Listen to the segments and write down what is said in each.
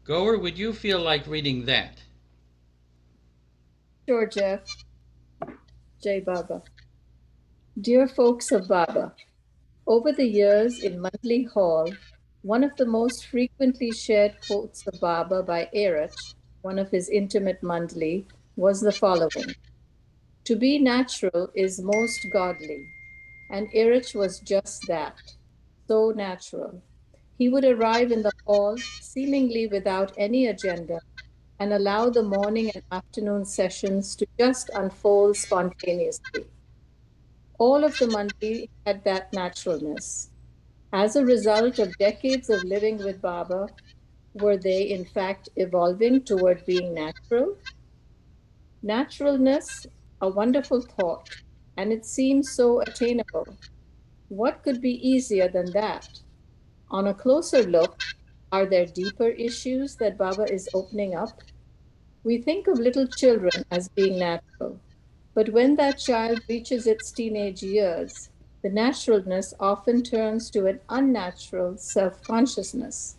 Goer, would you feel like reading that? Sure, Jeff. Jai Baba. Dear folks of Baba, over the years in Mandali Hall, one of the most frequently shared quotes of Baba by Eruch, one of his intimate Mandali, was the following: "To be natural is most godly." And Eruch was just that, so natural. He would arrive in the hall seemingly without any agenda and allow the morning and afternoon sessions to just unfold spontaneously. All of the Mandali had that naturalness. As a result of decades of living with Baba, were they in fact evolving toward being natural? Naturalness, a wonderful thought, and it seems so attainable. What could be easier than that? On a closer look, are there deeper issues that Baba is opening up? We think of little children as being natural, but when that child reaches its teenage years, the naturalness often turns to an unnatural self consciousness.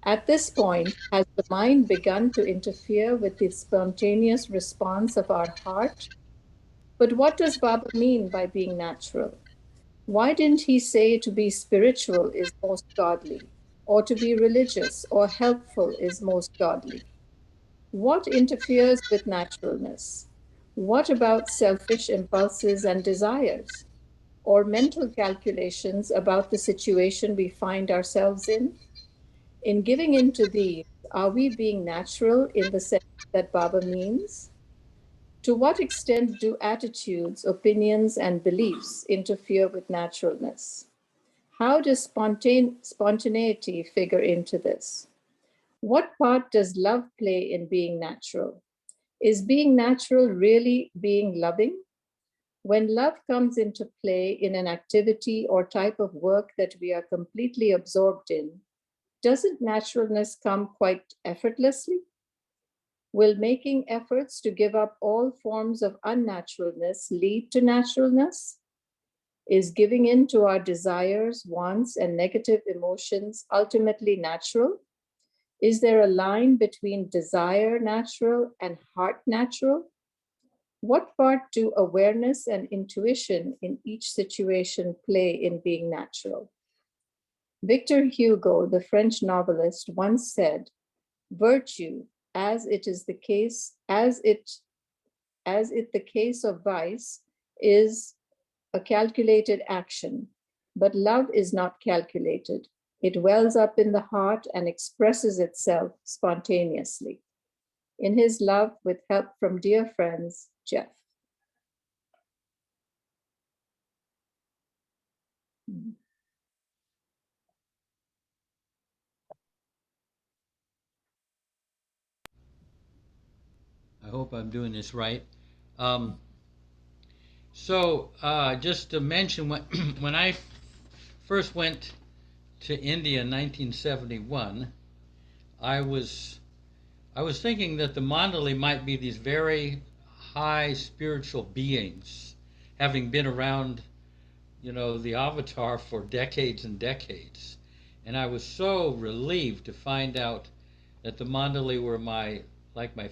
At this point, has the mind begun to interfere with the spontaneous response of our heart? But what does Baba mean by being natural? Why didn't he say to be spiritual is most godly, or to be religious or helpful is most godly? What interferes with naturalness? What about selfish impulses and desires? Or mental calculations about the situation we find ourselves in? In giving in to these, are we being natural in the sense that Baba means? To what extent do attitudes, opinions, and beliefs interfere with naturalness? How does spontaneity figure into this? What part does love play in being natural? Is being natural really being loving? When love comes into play in an activity or type of work that we are completely absorbed in, doesn't naturalness come quite effortlessly? Will making efforts to give up all forms of unnaturalness lead to naturalness? Is giving in to our desires, wants, and negative emotions ultimately natural? Is there a line between desire natural and heart natural? What part do awareness and intuition in each situation play in being natural? Victor Hugo, the French novelist, once said, "Virtue, as it is the case, as it the case of vice, is a calculated action, but love is not calculated. It wells up in the heart and expresses itself spontaneously." In his love, with help from dear friends, Jeff. I hope I'm doing this right. Um, just to mention, when, when I first went to India in 1971, I was I was thinking that the Mandali might be these very high spiritual beings, having been around, the Avatar for decades and decades. And I was so relieved to find out that the Mandali were my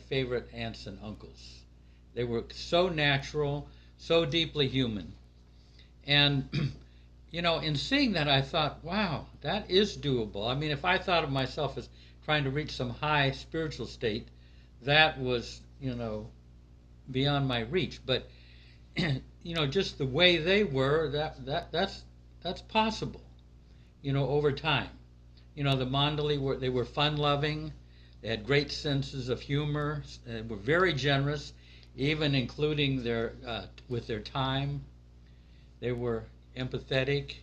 favorite aunts and uncles. They were so natural, so deeply human. And in seeing that, I thought, wow, that is doable. I mean, if I thought of myself as trying to reach some high spiritual state, that was, beyond my reach. But, just the way they were, that's possible, over time. The Mandali they were fun loving. They had great senses of humor. They were very generous, even including with their time. They were empathetic,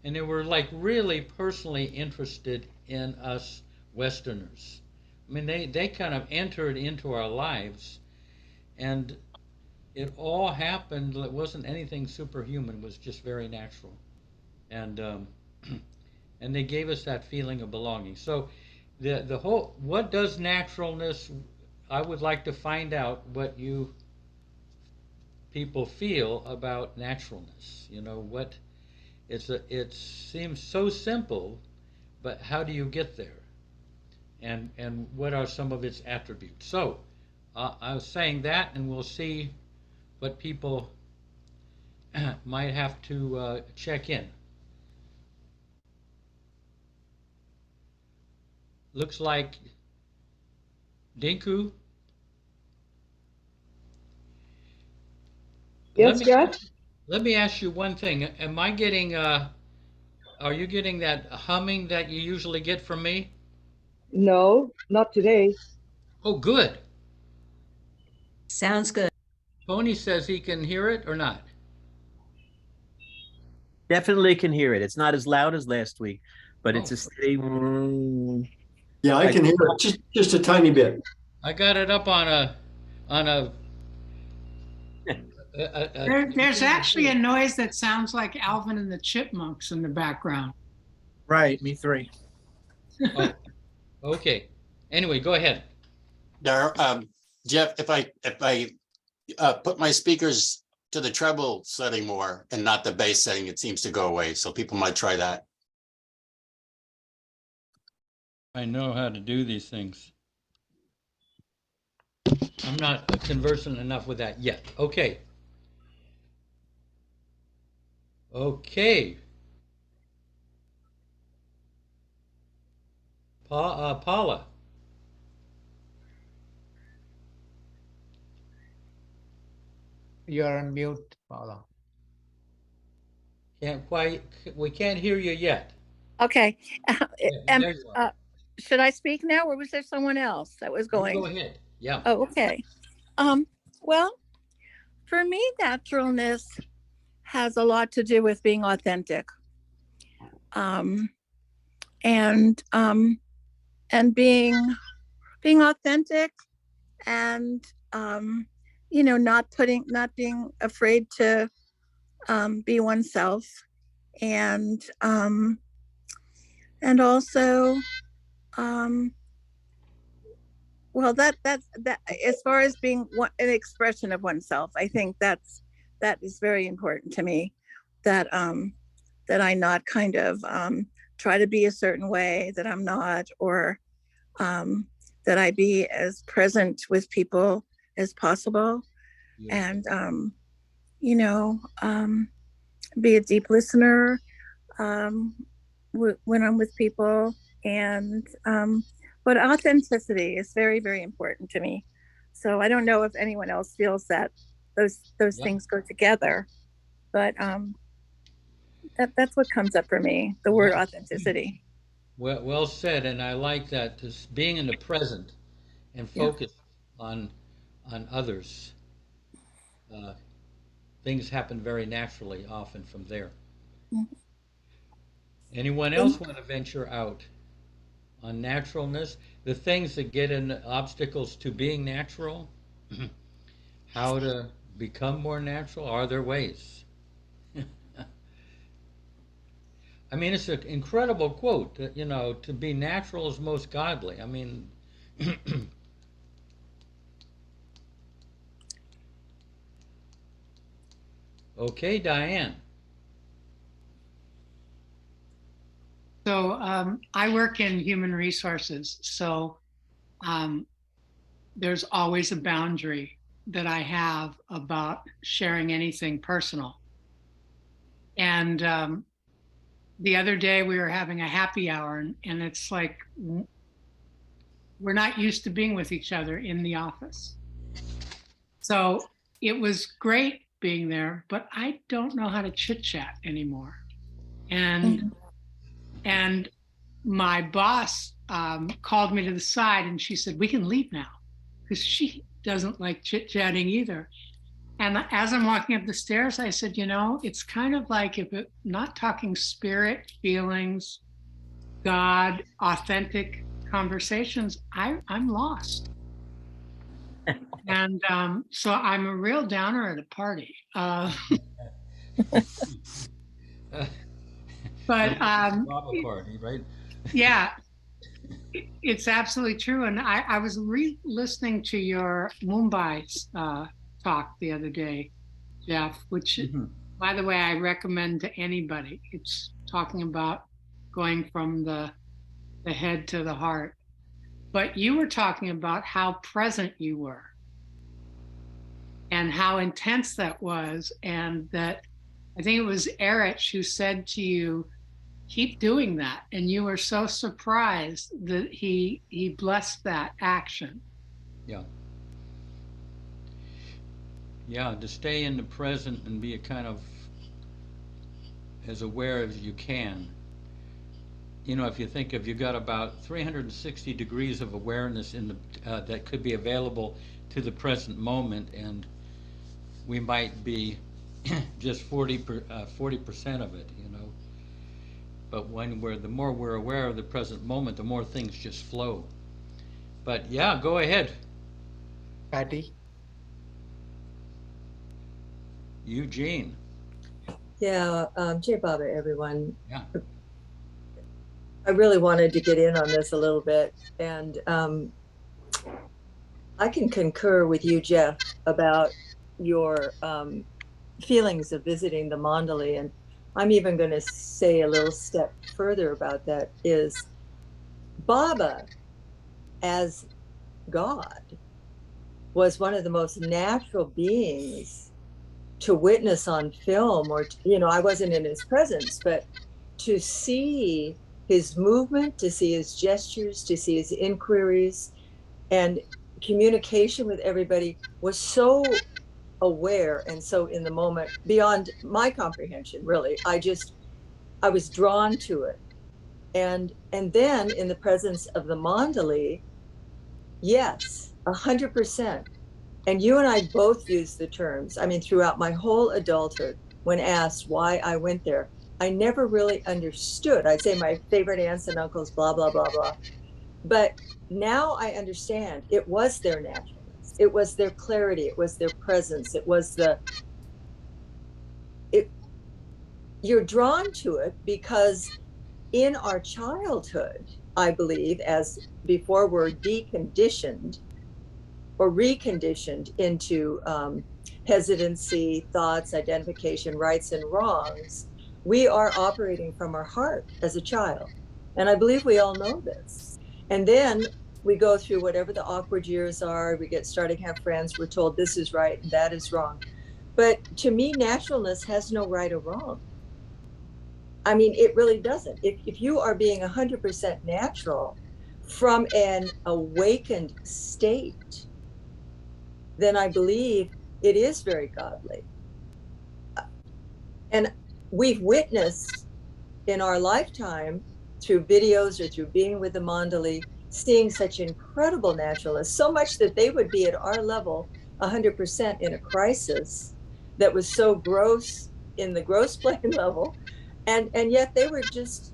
and they were like really personally interested in us Westerners. I mean, they kind of entered into our lives, and it all happened. It wasn't anything superhuman. It was just very natural, and and they gave us that feeling of belonging. So, the whole what does naturalness? I would like to find out what you people feel about naturalness. It seems so simple, but how do you get there? and what are some of its attributes. So I was saying that, and we'll see what people might have to check in. Looks like Dinku. Let Yes, me Jeff? let me ask you one thing. Am I getting are you getting that humming that you usually get from me? No, not today. Oh, good. Sounds good. Tony says he can hear it or not. Definitely can hear it. It's not as loud as last week, but it's Oh, a steady. Yeah, I can hear it just a tiny bit. I got it up on There's actually a noise that sounds like Alvin and the Chipmunks in the background. Right, me three. Oh, okay. Anyway, go ahead. There, Jeff, if I put my speakers to the treble setting more and not the bass setting, it seems to go away. So people might try that. I know how to do these things. I'm not conversant enough with that yet. Okay. Okay. Paula. You're on mute, Paula. We can't hear you yet. Okay. There you are. Should I speak now, or was there someone else that was You going? go ahead. Yeah. Oh, okay. Well, for me, naturalness has a lot to do with being authentic. And being authentic, and not being afraid to be oneself, and also well, that as far as being an expression of oneself, I think that is very important to me, that I not kind of try to be a certain way that I'm not, or that I be as present with people as possible. Yeah. And be a deep listener when I'm with people. And but authenticity is very, very important to me. So I don't know if anyone else feels that those Yeah. things go together, but that's what comes up for me, the word Yeah. authenticity. Well said, and I like that, just being in the present and Yeah. focus on others. Things happen very naturally, often from there. Mhm. Anyone else want to venture out on naturalness? The things that get in obstacles to being natural? How to become more natural? Are there ways? I mean, it's an incredible quote, to be natural is most godly. I mean, okay, Diane. So I work in human resources. So there's always a boundary that I have about sharing anything personal. And the other day we were having a happy hour, and it's like we're not used to being with each other in the office. So it was great being there, but I don't know how to chit chat anymore. And and my boss called me to the side, and she said, "We can leave now," because she doesn't like chit chatting either. And as I'm walking up the stairs, I said, it's kind of like, if it not talking spirit, feelings, God, authentic conversations, I'm lost. And so I'm a real downer at a party. But Party, right? yeah, it's absolutely true. And I was listening to your Mumbai talk the other day, Jeff, which, by the way, I recommend to anybody. It's talking about going from the head to the heart. but you were talking about how present you were and how intense that was. And that I think it was Eruch who said to you, keep doing that. And you were so surprised that he blessed that action. Yeah. Yeah, to stay in the present and be a kind of as aware as you can. You know, if you think of, you've got about 360 degrees of awareness in the that could be available to the present moment, and we might be just 40% of it, you know. But when the more we're aware of the present moment, the more things just flow. But yeah, go ahead, Patty. Eugene. Yeah, Jay Baba, everyone. Yeah. I really wanted to get in on this a little bit, and I can concur with you, Jeff, about your feelings of visiting the Mandali. And I'm even going to say a little step further about that is Baba as God was one of the most natural beings to witness on film, or, you know, I wasn't in his presence, but to see his movement, to see his gestures, to see his inquiries and communication with everybody was so aware and so in the moment beyond my comprehension, really. I was drawn to it. And then in the presence of the Mandali, yes, 100%. And you and I both use the terms. I mean, throughout my whole adulthood, when asked why I went there, I never really understood. I'd say my favorite aunts and uncles, blah, blah, blah, blah. But now I understand it was their naturalness. It was their clarity. It was their presence. It was you're drawn to it because in our childhood, I believe, as before we're deconditioned or reconditioned into hesitancy, thoughts, identification, rights and wrongs, we are operating from our heart as a child. And I believe we all know this. And then we go through whatever the awkward years are, we get starting to have friends, we're told this is right and that is wrong. But to me, naturalness has no right or wrong. I mean, it really doesn't. If you are being 100% natural from an awakened state, then I believe it is very godly. And we've witnessed in our lifetime through videos or through being with the Mandali, seeing such incredible naturalists, so much that they would be at our level 100% in a crisis that was so gross in the gross plane level. And yet they were just,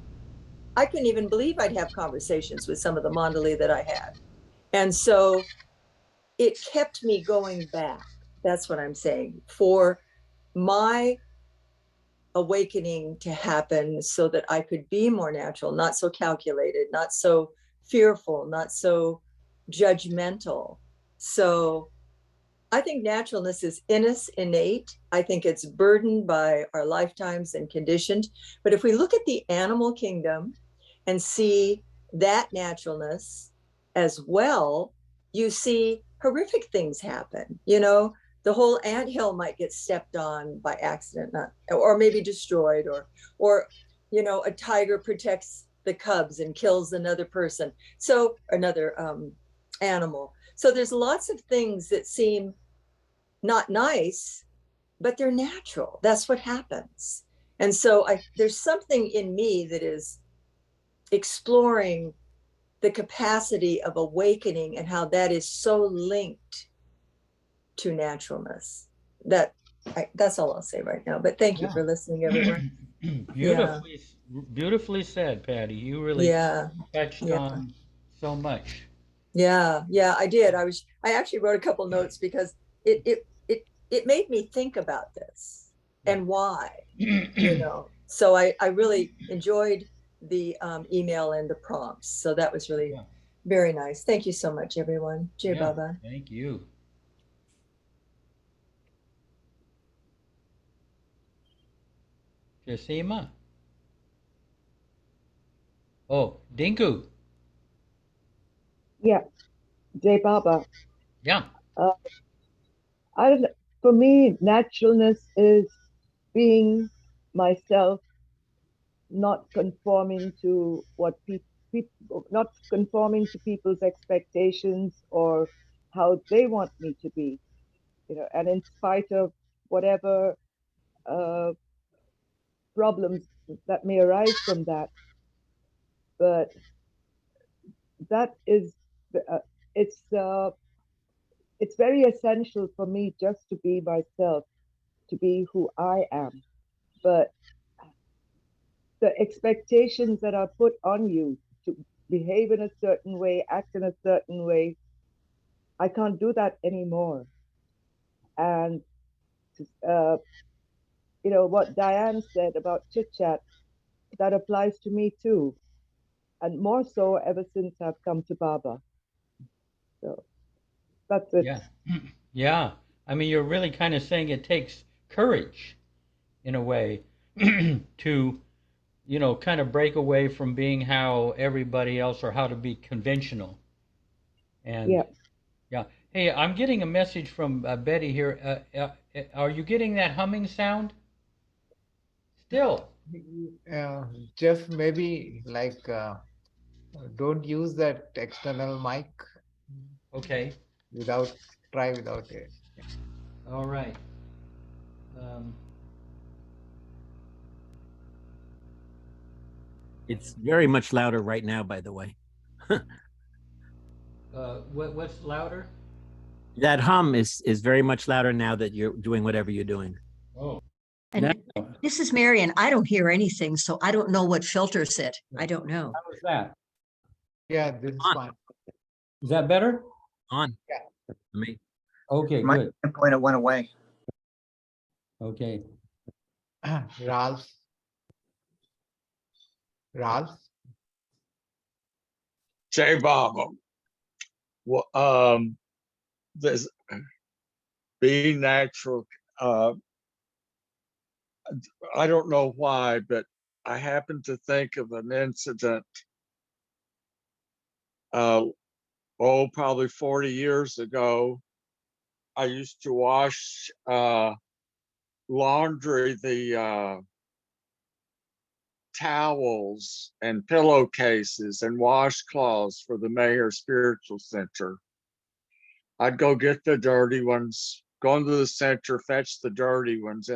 I couldn't even believe I'd have conversations with some of the Mandali that I had. And so it kept me going back. That's what I'm saying. For my awakening to happen so that I could be more natural, not so calculated, not so fearful, not so judgmental. So I think naturalness is in us, innate. I think it's burdened by our lifetimes and conditioned. But if we look at the animal kingdom and see that naturalness as well, you see horrific things happen. You know, the whole anthill might get stepped on by accident, or maybe destroyed, or you know, a tiger protects the cubs and kills another person, so another animal. So there's lots of things that seem not nice, but they're natural. That's what happens. And so there's something in me that is exploring the capacity of awakening and how that is so linked to naturalness. That's all I'll say right now. But thank you for listening, everyone. Beautifully, beautifully said, Patty. You really touched Yeah. on so much. Yeah, I did. I actually wrote a couple notes because it made me think about this and why, you know. So I really enjoyed the email and the prompts. So that was really very nice. Thank you so much, everyone. Jai Baba. Thank you. Jasima. Oh, Dinku. Yeah, Jay Baba. Yeah. I don't know. For me, naturalness is being myself, not conforming to what people, not conforming to people's expectations or how they want me to be, and in spite of whatever uh, problems that may arise from that. But that is, uh, it's uh, it's very essential for me just to be myself, to be who I am. But the expectations that are put on you to behave in a certain way, act in a certain way, I can't do that anymore. And uh, what Diane said about chit chat, that applies to me too, and more so ever since I've come to Baba. So that's it. Yeah. Yeah. I mean, you're really kind of saying it takes courage in a way to, kind of break away from being how everybody else or how to be conventional. And Yeah. yeah. Hey, I'm getting a message from Betty here. Are you getting that humming sound? Still. Jeff, maybe like don't use that external mic Okay. try without it. All right. Um, It's very much louder right now, by the way. what's louder? That hum is very much louder now that you're doing whatever you're doing. Oh. And Now, this is Marion. I don't hear anything, so I don't know what filters it. I don't know. how was that? Yeah, this is On. fine. Is that better? On. Yeah. Me. Okay, My good. point, it went away. Okay. Ralph. Jay Baba. Well, this being natural. I don't know why, but I happen to think of an incident. Probably 40 years ago. I used to wash laundry, the towels and pillowcases and washcloths for the Mayor's Spiritual Center. I'd go get the dirty ones, go into the center, fetch the dirty ones.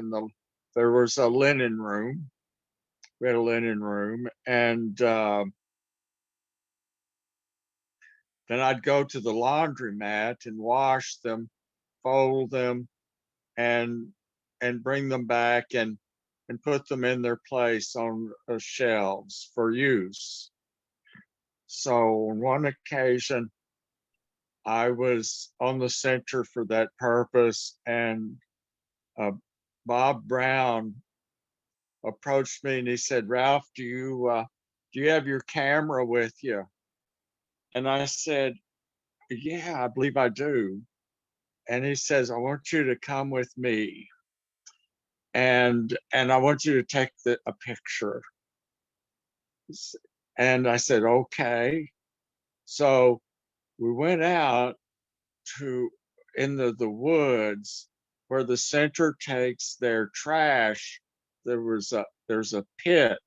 There was a linen room. We had a linen room, and then I'd go to the laundromat and wash them, fold them, and bring them back and put them in their place on shelves for use. So on one occasion, I was on the center for that purpose, and Bob Brown approached me and he said, "Ralph, do you have your camera with you?" And I said, "Yeah, I believe I do." And he says, "I want you to come with me, and I want you to take a picture." And I said, "Okay." So we went out in the woods where the center takes their trash. There's a pit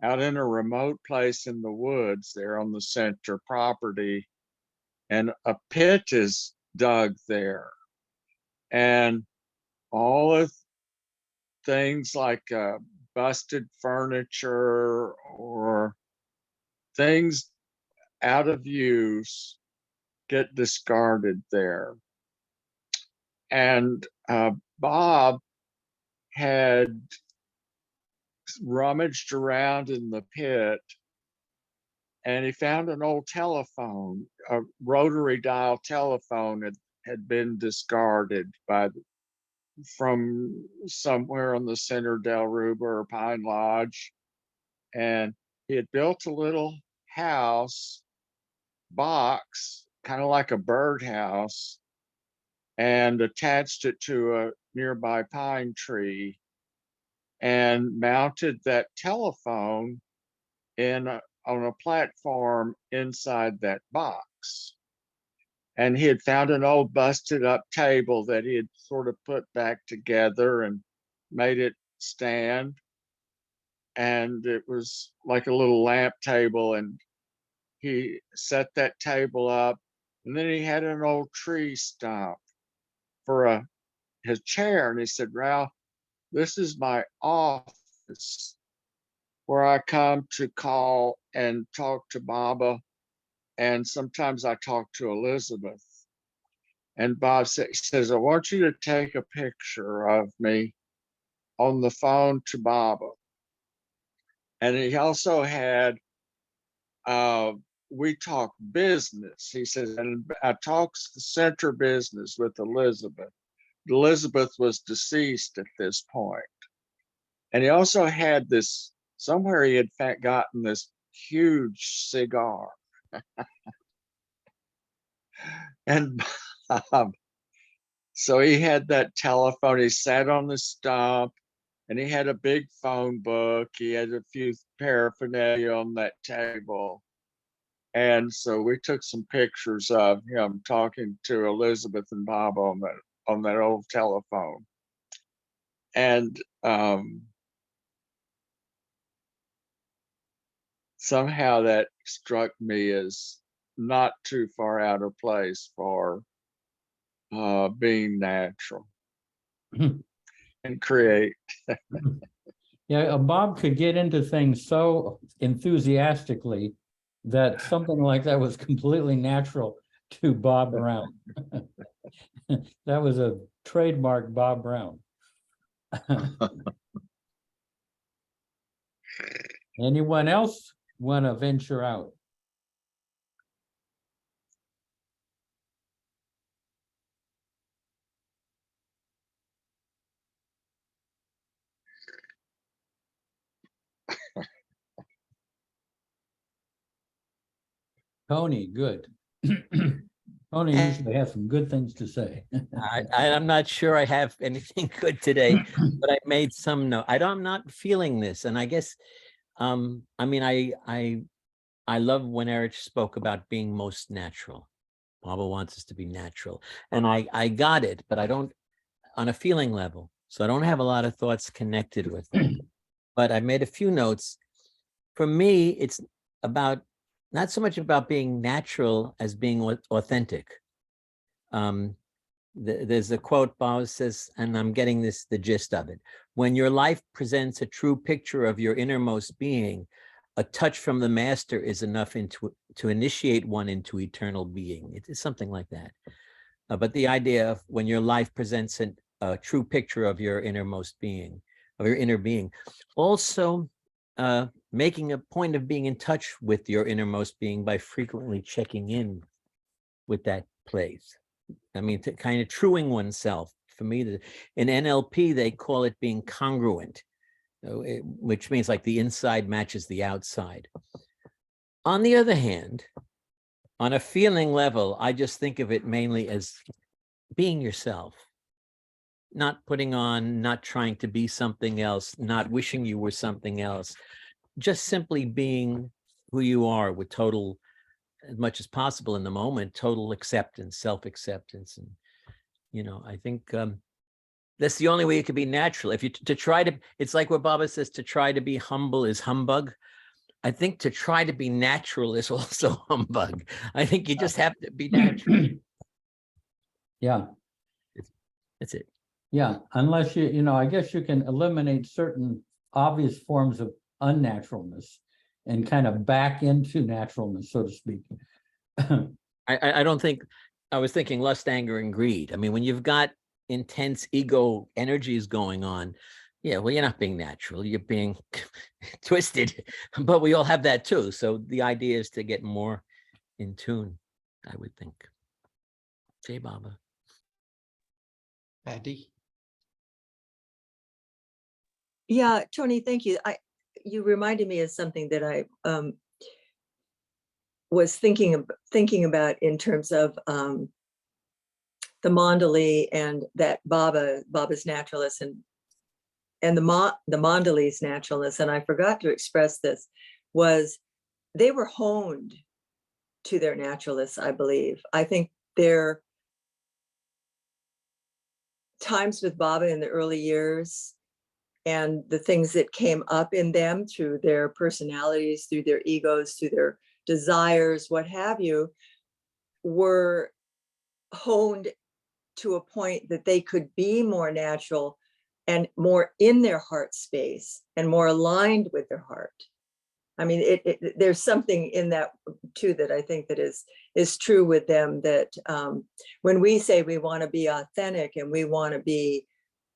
out in a remote place in the woods there on the center property, and a pit is dug there, and all of things like busted furniture or things out of use get discarded there. And Bob had rummaged around in the pit, and he found an old telephone, a rotary dial telephone had been discarded from somewhere on the center Del Ruba or Pine Lodge. And he had built a little house box, kind of like a birdhouse, and attached it to a nearby pine tree and mounted that telephone in on a platform inside that box. And he had found an old busted up table that he had sort of put back together and made it stand. And it was like a little lamp table, and he set that table up, and then he had an old tree stump for his chair. And he said, Ralph, this is my office where I come to call and talk to Baba. And sometimes I talk to Elizabeth. And Bob says, I want you to take a picture of me on the phone to Baba. And he also had, we talk business. He says, and I talks the center business with Elizabeth. Elizabeth was deceased at this point. And he also had this, somewhere he had gotten this huge cigar. And so he had that telephone, he sat on the stump, and he had a big phone book. He had a few paraphernalia on that table. And so we took some pictures of him talking to Elizabeth and Bob on that old telephone. And somehow that struck me as not too far out of place for being natural and create. Yeah, Bob could get into things so enthusiastically that something like that was completely natural to Bob Brown. That was a trademark Bob Brown. Anyone else want to venture out? Tony, good. Tony usually has some good things to say. I'm not sure I have anything good today, but I made some note. I'm not feeling this, and I guess, I mean, I love when Eruch spoke about being most natural. Baba wants us to be natural, and I got it, but I don't on a feeling level. So I don't have a lot of thoughts connected with it. But I made a few notes. For me, it's about not so much about being natural as being authentic. There's a quote Baba says, and I'm getting the gist of it. When your life presents a true picture of your innermost being, a touch from the master is enough to initiate one into eternal being. It's something like that. But the idea of when your life presents a true picture of your innermost being, of your inner being. Also, making a point of being in touch with your innermost being by frequently checking in with that place. I mean, to kind of truing oneself. For me, in NLP, they call it being congruent, which means like the inside matches the outside. On the other hand, on a feeling level, I just think of it mainly as being yourself, not putting on, not trying to be something else, not wishing you were something else, just simply being who you are with total, as much as possible in the moment, total acceptance, self-acceptance. And, you know, I think that's the only way it could be natural. If you it's like what Baba says, to try to be humble is humbug. I think to try to be natural is also humbug. I think you just have to be natural. Yeah. That's it. Yeah, unless you know, I guess you can eliminate certain obvious forms of unnaturalness and kind of back into naturalness, so to speak. I don't think, I was thinking lust, anger, and greed. I mean, when you've got intense ego energies going on, yeah, well, you're not being natural, you're being twisted, but we all have that too. So the idea is to get more in tune, I would think. Jai Baba. Patty? Yeah, Tony, thank you. You reminded me of something that I was thinking about in terms of the Mandali and that Baba's naturalness and the Mandali's naturalness. And I forgot to express this, was they were honed to their naturalness, I believe. I think their times with Baba in the early years and the things that came up in them through their personalities, through their egos, through their desires, what have you, were honed to a point that they could be more natural and more in their heart space and more aligned with their heart. I mean, there's something in that too that I think that is true with them, that when we say we want to be authentic and we want to be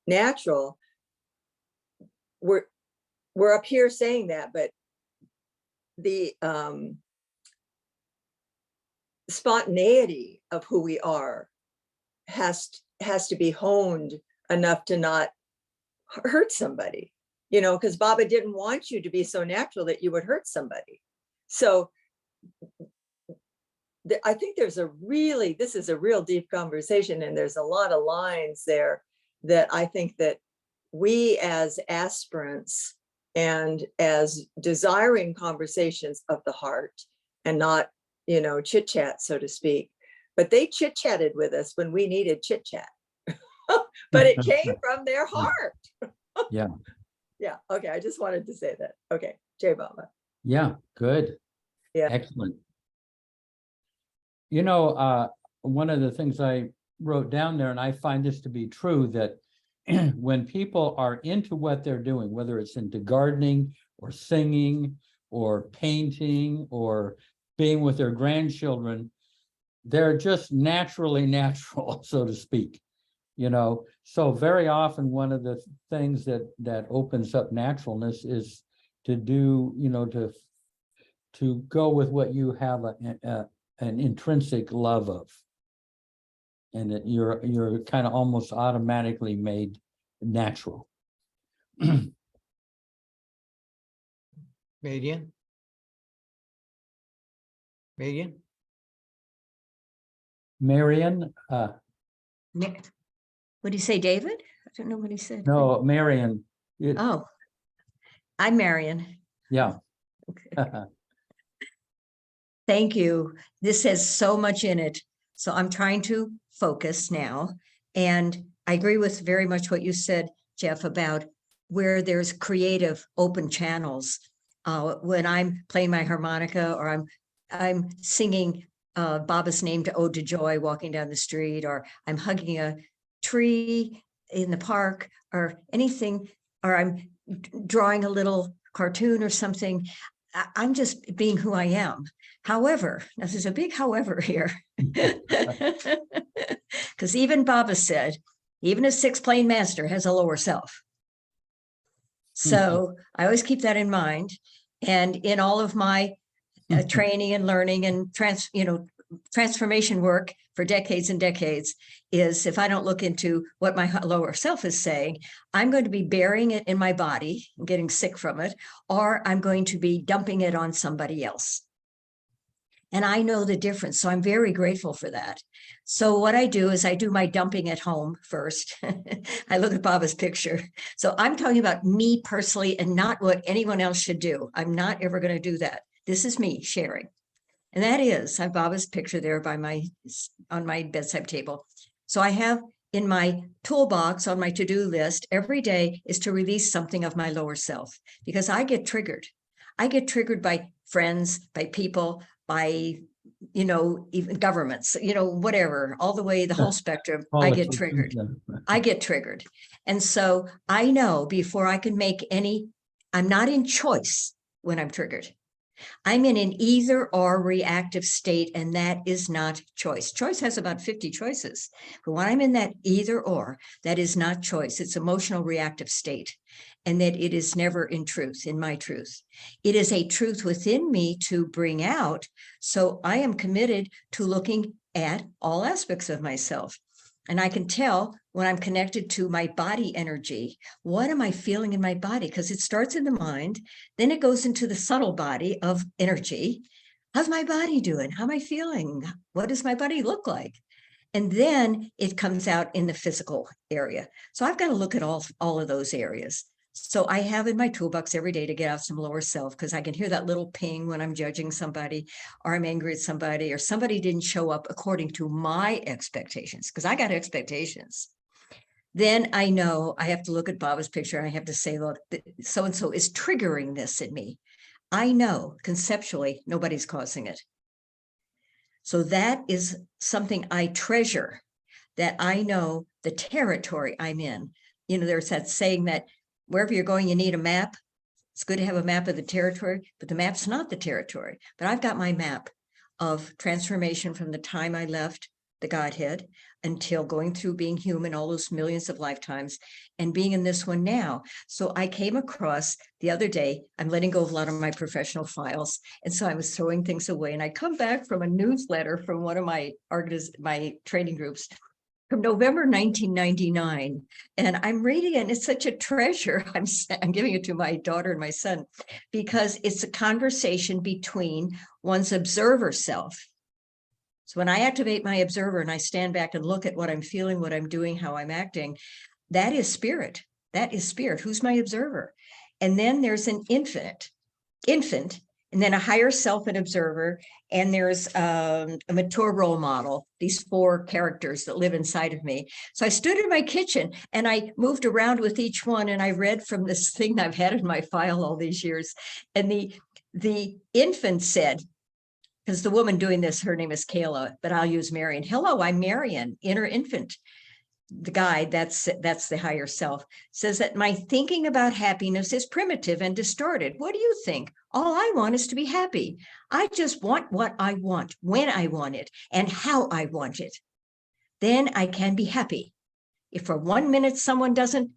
natural, we're up here saying that, but the spontaneity of who we are has to be honed enough to not hurt somebody, you know, because Baba didn't want you to be so natural that you would hurt somebody. So I think this is a real deep conversation, and there's a lot of lines there that I think that we as aspirants and as desiring conversations of the heart and not, you know, chit chat, so to speak, but they chit chatted with us when we needed chit chat, but it came from their heart. Yeah. Yeah. Okay. I just wanted to say that. Okay. Jai Baba. Yeah. Good. Yeah. Excellent. You know, one of the things I wrote down there, and I find this to be true, that when people are into what they're doing, whether it's into gardening or singing or painting or being with their grandchildren, they're just naturally natural, so to speak. You know, so very often one of the things that opens up naturalness is to do, you know, to go with what you have an intrinsic love of, and that you're kind of almost automatically made natural. Marian? Marian? Marian, What do you say, David? I don't know what he said. no, Marian. Oh, I'm Marian. Yeah. Thank you. This has so much in it. So I'm trying to focus now. And I agree with very much what you said, Jeff, about where there's creative open channels. When I'm playing my harmonica, or I'm singing Baba's name to Ode to Joy walking down the street, or I'm hugging a tree in the park, or anything, or I'm drawing a little cartoon or something. I'm just being who I am. However, now there's a big however here, because even Baba said, even a six-plane master has a lower self. So I always keep that in mind. And in all of my training and learning and transformation work for decades and decades, is if I don't look into what my lower self is saying, I'm going to be burying it in my body and getting sick from it, or I'm going to be dumping it on somebody else. And I know the difference. So I'm very grateful for that. So what I do is I do my dumping at home first. I look at Baba's picture. So I'm talking about me personally and not what anyone else should do. I'm not ever going to do that. This is me sharing. And that is, I have Baba's picture there on my bedside table. So I have in my toolbox on my to-do list every day is to release something of my lower self, because I get triggered. I get triggered by friends, by people, by, even governments, whatever, all the way, the whole spectrum. I get triggered. I get triggered. And so I know before I can make I'm not in choice when I'm triggered. I'm in an either or reactive state, and that is not choice. Choice has about 50 choices. But when I'm in that either or, that is not choice. It's emotional reactive state. And that it is never in truth, in my truth. It is a truth within me to bring out. So I am committed to looking at all aspects of myself. And I can tell when I'm connected to my body energy, what am I feeling in my body? Because it starts in the mind, then it goes into the subtle body of energy. How's my body doing? How am I feeling? What does my body look like? And then it comes out in the physical area. So I've got to look at all of those areas. So I have in my toolbox every day to get out some lower self, because I can hear that little ping when I'm judging somebody, or I'm angry at somebody, or somebody didn't show up according to my expectations, because I got expectations. Then I know I have to look at Baba's picture and I have to say, look, so-and-so is triggering this in me. I know conceptually nobody's causing it. So that is something I treasure, that I know the territory I'm in. You know, there's that saying that wherever you're going, you need a map. It's good to have a map of the territory, but the map's not the territory. But I've got my map of transformation from the time I left the Godhead until going through being human all those millions of lifetimes and being in this one now. So I came across the other day, I'm letting go of a lot of my professional files. And so I was throwing things away, and I come back from a newsletter from one of my training groups from November 1999, and I'm reading it, and it's such a treasure. I'm giving it to my daughter and my son, because it's a conversation between one's observer self. So when I activate my observer and I stand back and look at what I'm feeling, what I'm doing, how I'm acting, that is spirit. That is spirit. Who's my observer? And then there's an infant, and then a higher self and observer, and there's a mature role model, these 4 characters that live inside of me. So I stood in my kitchen and I moved around with each one, and I read from this thing I've had in my file all these years. And the infant said, because the woman doing this, her name is Kayla, but I'll use Marion. Hello, I'm Marion, inner infant. The guide, that's the higher self, says that my thinking about happiness is primitive and distorted. What do you think? All I want is to be happy. I just want what I want, when I want it, and how I want it. Then I can be happy. If for 1 minute someone doesn't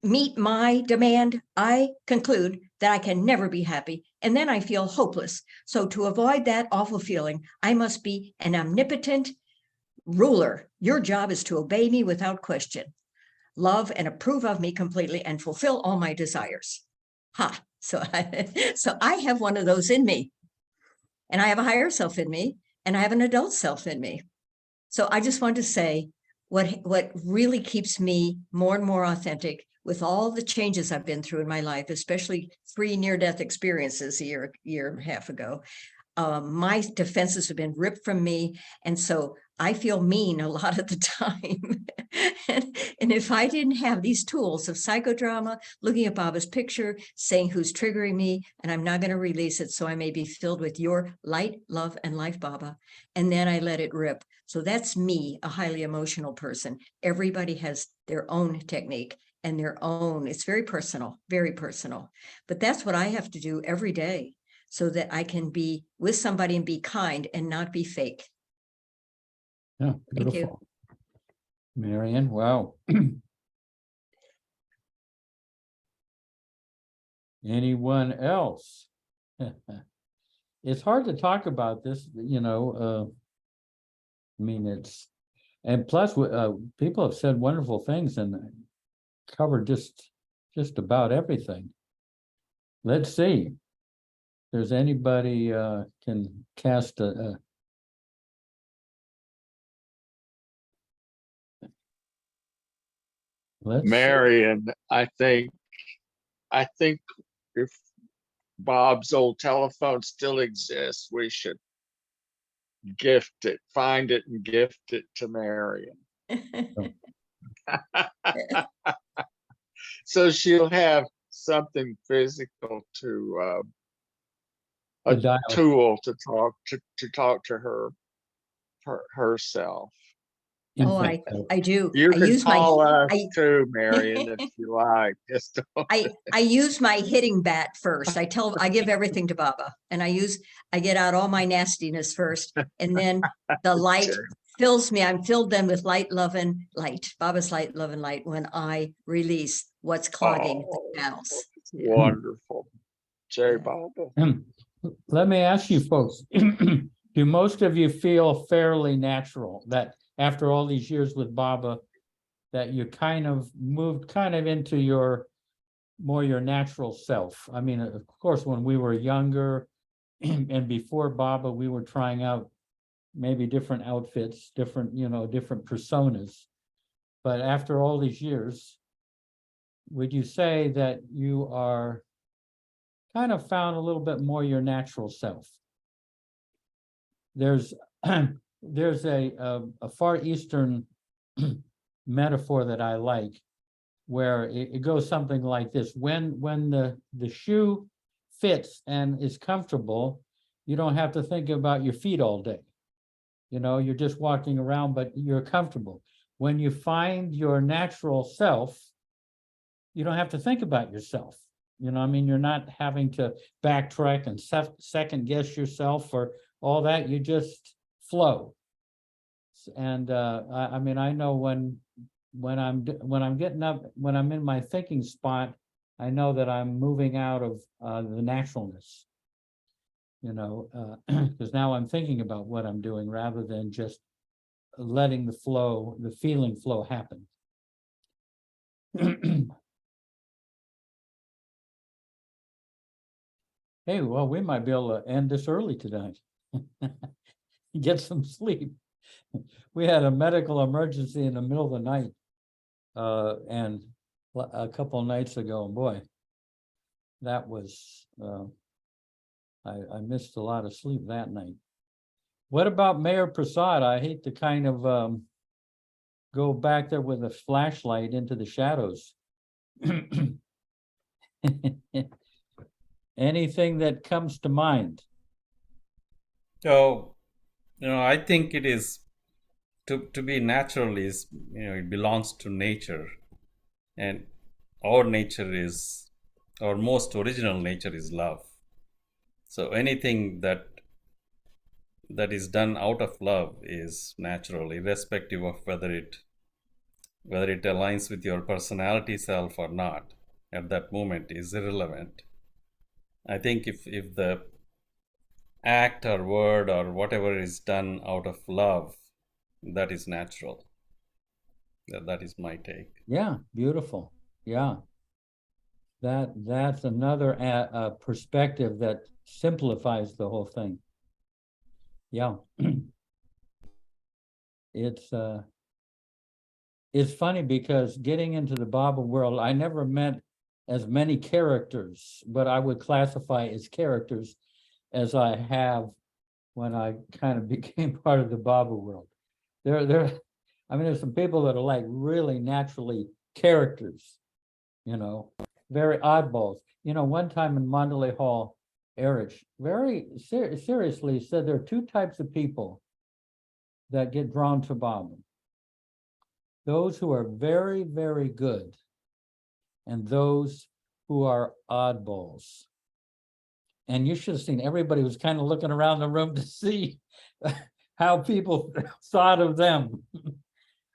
meet my demand, I conclude that I can never be happy, and then I feel hopeless. So to avoid that awful feeling, I must be an omnipotent ruler. Your job is to obey me without question, love and approve of me completely, and fulfill all my desires. Ha! So I have one of those in me, and I have a higher self in me, and I have an adult self in me. So I just want to say what really keeps me more and more authentic with all the changes I've been through in my life, especially 3 near-death experiences a year and a half ago. My defenses have been ripped from me, and so I feel mean a lot of the time. and if I didn't have these tools of psychodrama, looking at Baba's picture, saying who's triggering me, and I'm not going to release it, so I may be filled with your light, love, and life, Baba, and then I let it rip. So that's me, a highly emotional person. Everybody has their own technique and their own, it's very personal, but that's what I have to do every day, so that I can be with somebody and be kind and not be fake. Yeah, Thank beautiful. you. Marion, wow. Anyone else? It's hard to talk about this, you know. I mean, and plus, people have said wonderful things and covered just about everything. Let's see if there's anybody can cast a Marion, I think if Bob's old telephone still exists, we should gift it, find it and gift it to Marion. So she'll have something physical to a tool to talk to her herself. Oh, I do. You I can use call us too, Marion, if you like. I use my hitting bat first. I give everything to Baba, and I get out all my nastiness first, and then the light fills me. I'm filled then with light, love, and light. Baba's light, love, and light when I release what's clogging the channels. Wonderful. Jai Baba. Let me ask you folks, do most of you feel fairly natural that after all these years with Baba, that you kind of moved into your natural self? I mean, of course, when we were younger and before Baba, we were trying out maybe different outfits, different personas. But after all these years, would you say that you are kind of found a little bit more your natural self? There's there's a Far Eastern metaphor that I like, where it goes something like this: when the shoe fits and is comfortable, you don't have to think about your feet all day. You know, you're just walking around, but you're comfortable. When you find your natural self, you don't have to think about yourself. You know, I mean, you're not having to backtrack and second guess yourself or all that. You just flow. And I mean, I know when I'm getting up, when I'm in my thinking spot, I know that I'm moving out of the naturalness. You know, because now I'm thinking about what I'm doing rather than just letting the flow, the feeling flow happen. Hey, well, we might be able to end this early tonight. Get some sleep. We had a medical emergency in the middle of the night, and a couple of nights ago, and boy, that was, I missed a lot of sleep that night. What about Mayor Prasad? I hate to kind of go back there with a flashlight into the shadows. Anything that comes to mind? So, I think it is to be natural is, it belongs to nature, and our nature is, our most original nature is love. So anything that is done out of love is natural, irrespective of whether it aligns with your personality self or not. At that moment is irrelevant. I think if the act or word or whatever is done out of love, that is natural. That is my take. Yeah, beautiful. Yeah, that's another perspective that simplifies the whole thing. Yeah. It's funny because getting into the Baba world, I never met as many characters, but I would classify as characters as I have when I kind of became part of the Baba world. I mean, there's some people that are like really naturally characters, very oddballs. One time in Mandali Hall, Eruch very seriously said there are two types of people that get drawn to Baba. Those who are very, very good, and those who are oddballs. And you should have seen, everybody was kind of looking around the room to see how people thought of them.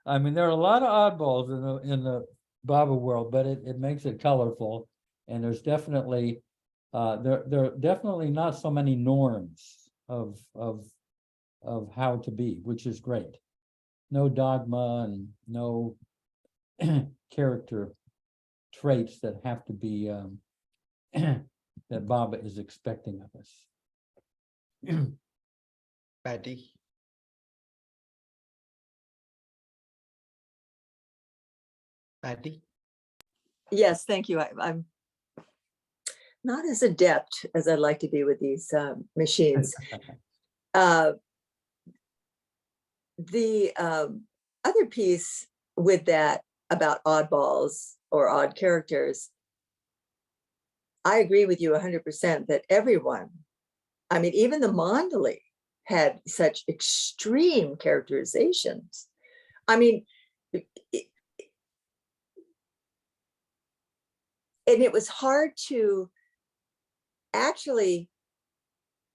I mean, there are a lot of oddballs in the Baba world, but it makes it colorful. And there's definitely there are definitely not so many norms of how to be, which is great. No dogma and no character traits that have to be that Baba is expecting of us. Patty. Patty. Yes, thank you. I'm not as adept as I'd like to be with these machines. The other piece with that about oddballs or odd characters, I agree with you 100% that everyone, I mean, even the Mandali had such extreme characterizations. I mean, and it was hard to actually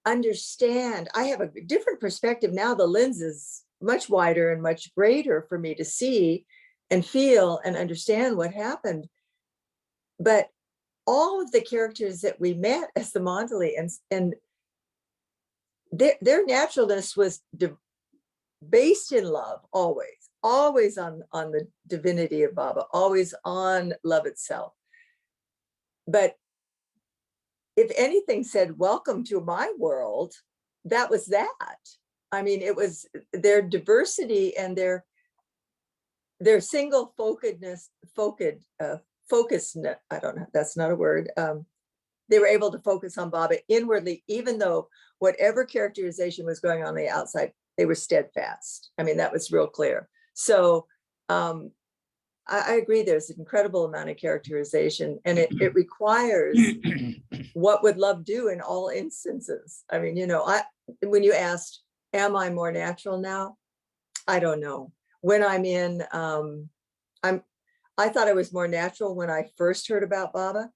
understand. I have a different perspective now. The lens is much wider and much greater for me to see and feel and understand what happened. But all of the characters that we met as the Mandali and their naturalness was based in love, always on the divinity of Baba, always on love itself. But if anything said, welcome to my world, that was that. I mean, it was their diversity and their single focus, I don't know, that's not a word. They were able to focus on Baba inwardly, even though whatever characterization was going on the outside, they were steadfast. I mean, that was real clear. So I agree, there's an incredible amount of characterization, and it requires what would love do in all instances. I mean, you know, when you asked, am I more natural now? I don't know. When I'm in, I thought I was more natural when I first heard about Baba.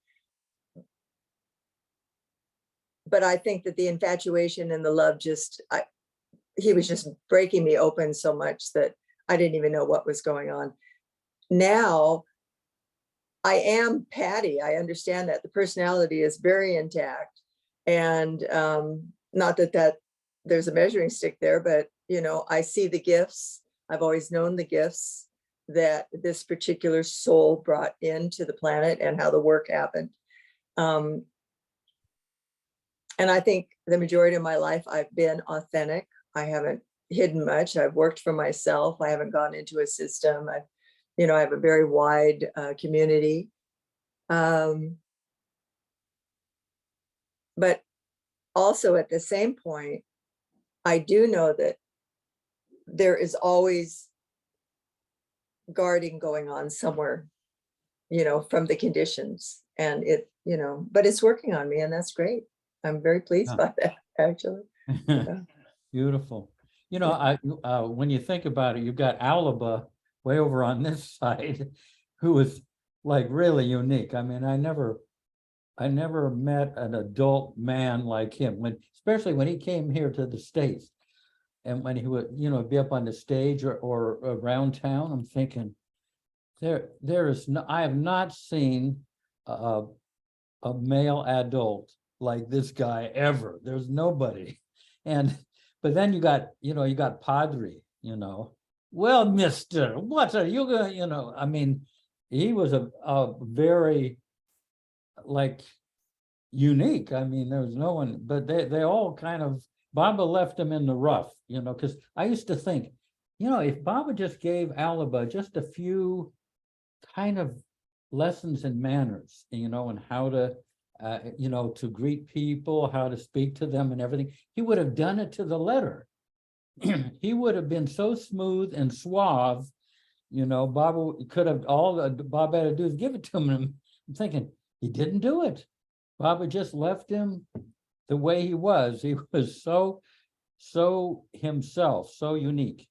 But I think that the infatuation and the love he was just breaking me open so much that I didn't even know what was going on. Now, I am Patty. I understand that the personality is very intact, and not that there's a measuring stick there, but you know, I see the gifts. I've always known the gifts that this particular soul brought into the planet and how the work happened. And I think the majority of my life, I've been authentic. I haven't hidden much. I've worked for myself. I haven't gone into a system. I have a very wide community. But also at the same point, I do know that there is always guarding going on somewhere, from the conditions, and but it's working on me, and that's great. I'm very pleased by that, actually. Yeah. Beautiful. When you think about it, you've got Alaba way over on this side, who is like really unique. I mean, I never met an adult man like him, especially when he came here to the States, and when he would, be up on the stage or around town. I'm thinking, there is no, I have not seen a male adult like this guy ever. There's nobody. But then you got Padre, well, mister, what are you going, I mean, he was a very unique. I mean, there was no one, but they all kind of, Baba left him in the rough, because I used to think, if Baba just gave Alaba just a few kind of lessons in manners, and how to, to greet people, how to speak to them and everything, he would have done it to the letter. He would have been so smooth and suave, Baba could have, all that Baba had to do is give it to him. I'm thinking, he didn't do it. Baba just left him the way he was. He was so himself, so unique.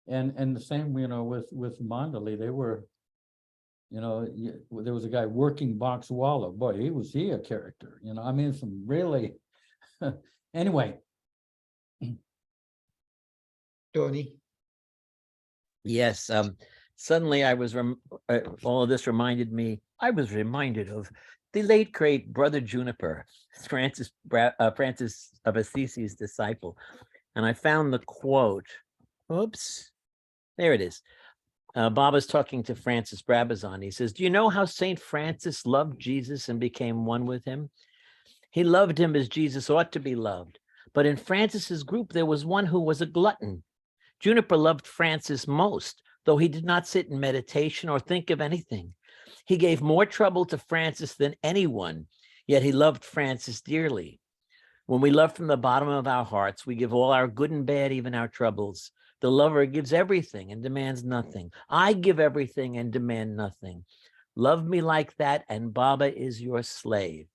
And the same, with Mandali, they were, there was a guy working Boxwalla. Boy, was he a character, I mean, some really, anyway. Tony. Yes. Suddenly I was, all of this reminded me, I was reminded of the late, great Brother Juniper, Francis of Assisi's disciple. And I found the quote, oops, there it is. Baba's talking to Francis Brabazon. He says, do you know how St. Francis loved Jesus and became one with him? He loved him as Jesus ought to be loved. But in Francis's group, there was one who was a glutton. Juniper loved Francis most, though he did not sit in meditation or think of anything. He gave more trouble to Francis than anyone, yet he loved Francis dearly. When we love from the bottom of our hearts, we give all our good and bad, even our troubles. The lover gives everything and demands nothing. I give everything and demand nothing. Love me like that, and Baba is your slave.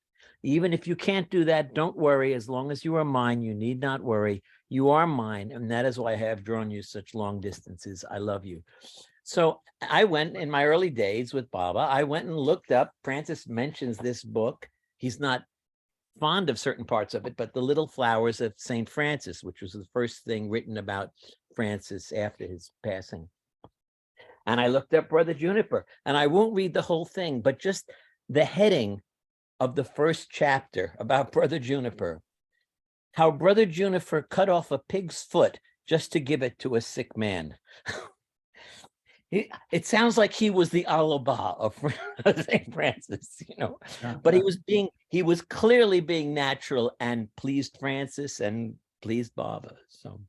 Even if you can't do that, don't worry. As long as you are mine, you need not worry. You are mine, and that is why I have drawn you such long distances. I love you. So I went in my early days with Baba. I went and looked up. Francis mentions this book. He's not fond of certain parts of it, but The Little Flowers of St. Francis, which was the first thing written about Francis after his passing. And I looked up Brother Juniper, and I won't read the whole thing, but just the heading of the first chapter about Brother Juniper. How Brother Juniper cut off a pig's foot just to give it to a sick man. It sounds like he was the Alaba of St. Francis, but he was clearly being natural and pleased Francis and pleased Baba. So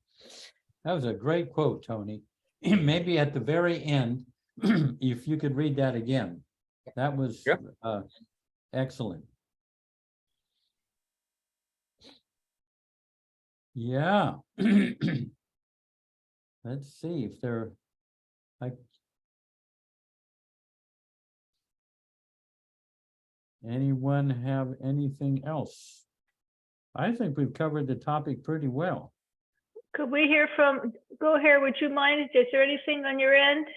that was a great quote, Tony. Maybe at the very end, if you could read that again. That was Yep. excellent. Yeah. Let's see if there, like, anyone have anything else? I think we've covered the topic pretty well. Could we hear from, go ahead, would you mind? Is there anything on your end?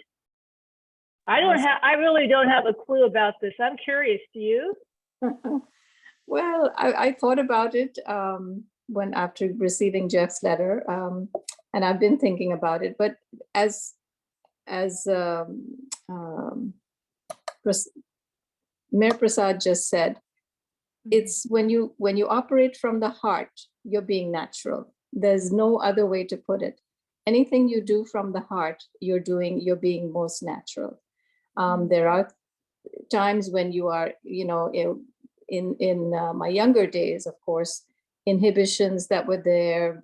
I really don't have a clue about this. I'm curious, do you? Well, I thought about it when after receiving Jeff's letter, and I've been thinking about it. But as Mayor Prasad just said, it's when you operate from the heart, you're being natural. There's no other way to put it. Anything you do from the heart, you're being most natural. There are times when you are, in my younger days, of course, inhibitions that were there,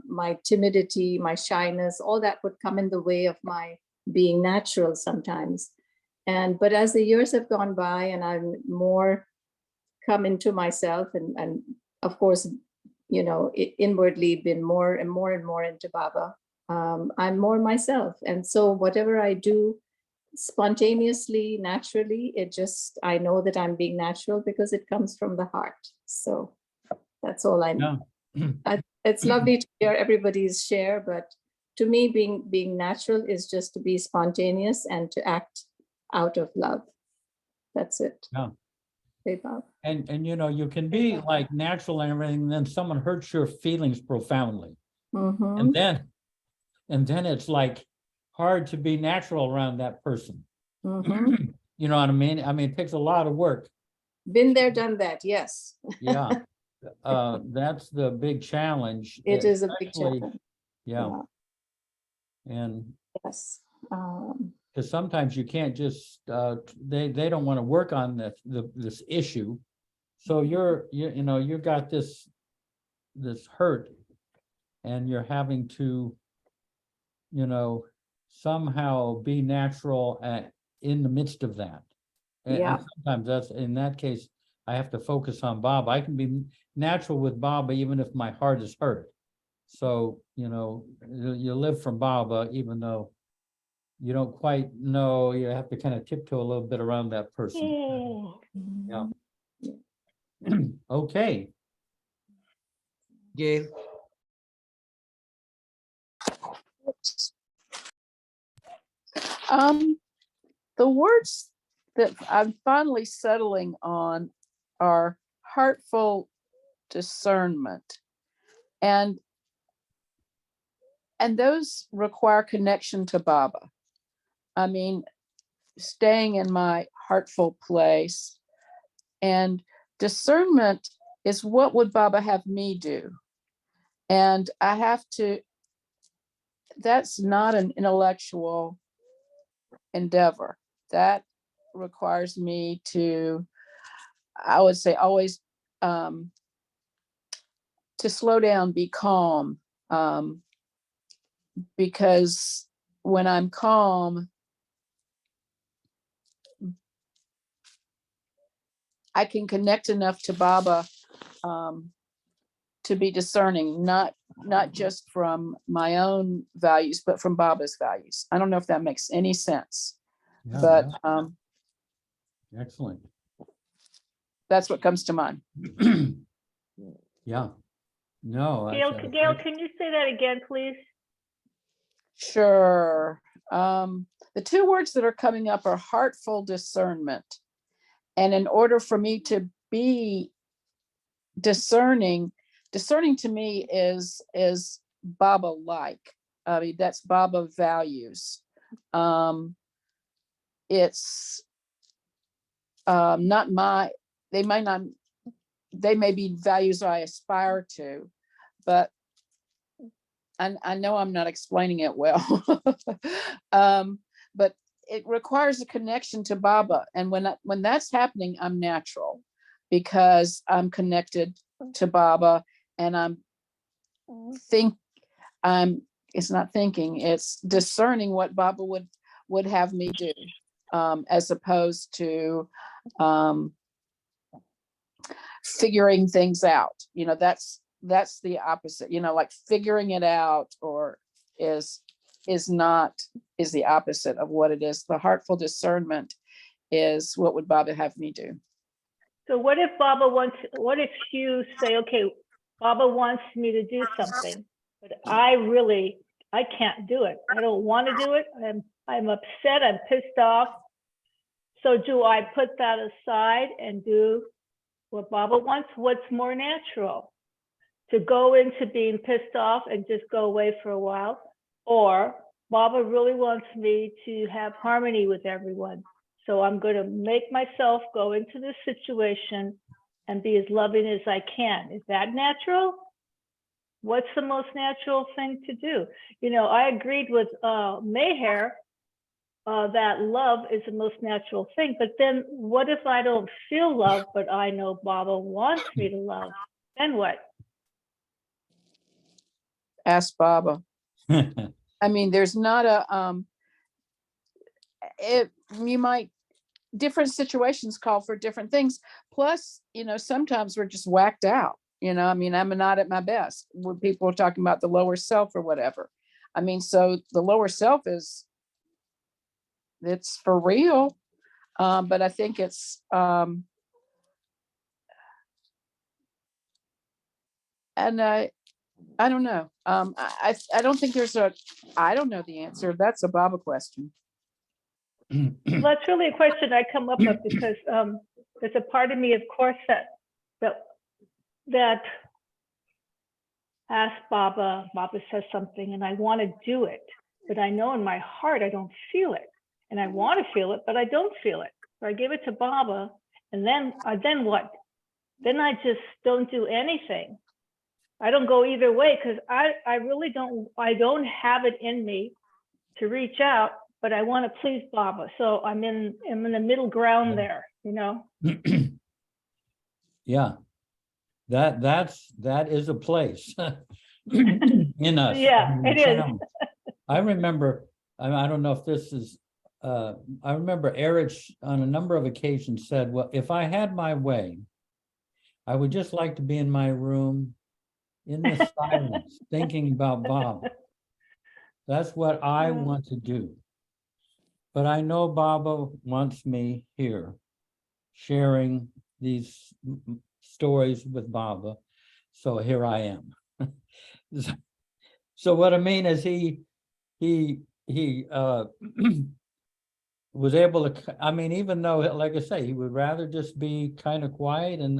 my timidity, my shyness, all that would come in the way of my being natural sometimes. But as the years have gone by and I'm more come into myself and of course, inwardly been more and more and more into Baba, I'm more myself. And so whatever I do spontaneously, naturally, I know that I'm being natural because it comes from the heart. So that's all I know. Yeah. It's lovely to hear everybody's share, but to me, being natural is just to be spontaneous and to act out of love. That's it. Yeah. Hey, Bob. And you can be like natural and everything, and then someone hurts your feelings profoundly. Mhm. And then it's like hard to be natural around that person. Mhm. You know what I mean? I mean, it takes a lot of work. Been there, done that. Yes. Yeah. That's the big challenge. It is a big especially- challenge. Yeah. And Yes. because sometimes you can't just they don't want to work on this issue. So you've got this hurt, and you're having to somehow be natural in the midst of that. And Yeah. sometimes in that case, I have to focus on Bob. I can be natural with Baba even if my heart is hurt. So, you live from Baba even though you don't quite know, you have to kind of tiptoe a little bit around that person. Yeah. Okay. Gail. The words that I'm finally settling on are heartful discernment. And those require connection to Baba. I mean, staying in my heartful place. And discernment is what would Baba have me do? And I have to, that's not an intellectual endeavor. That requires me to, I would say, always to slow down, be calm, because when I'm calm, I can connect enough to Baba to be discerning, not just from my own values, but from Baba's values. I don't know if that makes any sense, Yeah, but excellent. that's what comes to mind. Yeah. No. Gail, can you say that again, please? Sure. The two words that are coming up are heartful discernment. And in order for me to be discerning to me is Baba-like. I mean, that's Baba values. It's not they may be values I aspire to, but I know I'm not explaining it well. But it requires a connection to Baba. And when that's happening, I'm natural because I'm connected to Baba, and it's not thinking, it's discerning what Baba would have me do. as opposed to figuring things out. That's the opposite. Like figuring it out or is the opposite of what it is. The heartful discernment is what would Baba have me do. So what if you say, okay, Baba wants me to do something, but I can't do it. I don't want to do it. I'm upset. I'm pissed off. So do I put that aside and do what Baba wants? What's more natural? To go into being pissed off and just go away for a while? Or Baba really wants me to have harmony with everyone. So I'm going to make myself go into this situation and be as loving as I can. Is that natural? What's the most natural thing to do? I agreed with Mayher that love is the most natural thing. But then what if I don't feel love, but I know Baba wants me to love? Then what? Ask Baba. I mean, there's not different situations call for different things. Plus, sometimes we're just whacked out. I'm not at my best when people are talking about the lower self or whatever. So the lower self it's for real. But I think it's, and I don't know. I don't think I don't know the answer. That's a Baba question. Well, that's really a question I come up with because there's a part of me, of course, that asks Baba. Baba says something, and I want to do it, but I know in my heart I don't feel it, and I want to feel it, but I don't feel it. So I give it to Baba, and then what? Then I just don't do anything. I don't go either way because I really don't. I don't have it in me to reach out, but I want to please Baba. So I'm in the middle ground there, Yeah, that is a place in us. Yeah, it is. I remember. I don't know if this is. I remember Eruch on a number of occasions said, "Well, if I had my way, I would just like to be in my room." In the silence, thinking about Baba. That's what I want to do. But I know Baba wants me here, sharing these stories with Baba. So here I am. So what I mean is he was able to, even though, like I say, he would rather just be kind of quiet and